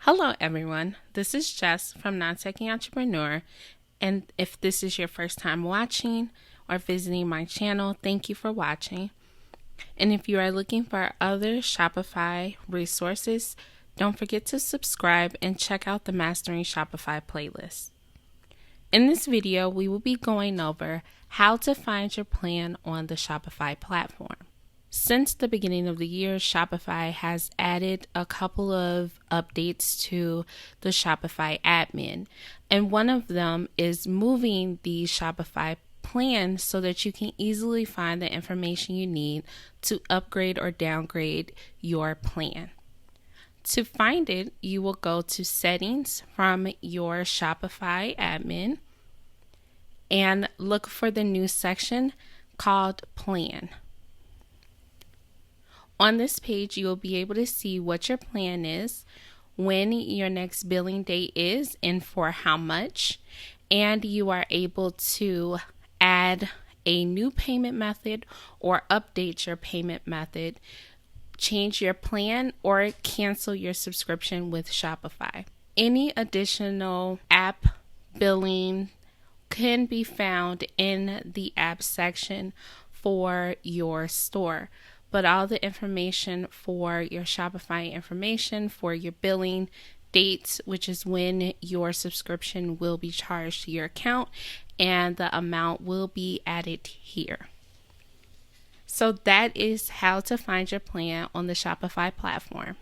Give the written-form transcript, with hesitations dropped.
Hello everyone, this is Jess from Non-Techie Entrepreneur, and if this is your first time watching or visiting my channel, thank you for watching. And if you are looking for other Shopify resources, don't forget to subscribe and check out the Mastering Shopify playlist. In this video, we will be going over how to find your plan on the Shopify platform. Since the beginning of the year, Shopify has added a couple of updates to the Shopify admin, and one of them is moving the Shopify plan so that you can easily find the information you need to upgrade or downgrade your plan. To find it, you will go to Settings from your Shopify admin and look for the new section called Plan. On this page, you will be able to see what your plan is, when your next billing date is, and for how much. And you are able to add a new payment method or update your payment method, change your plan, or cancel your subscription with Shopify. Any additional app billing can be found in the app section for your store. But all the information for your Shopify information, for your billing dates, which is when your subscription will be charged to your account, and the amount will be added here. So that is how to find your plan on the Shopify platform.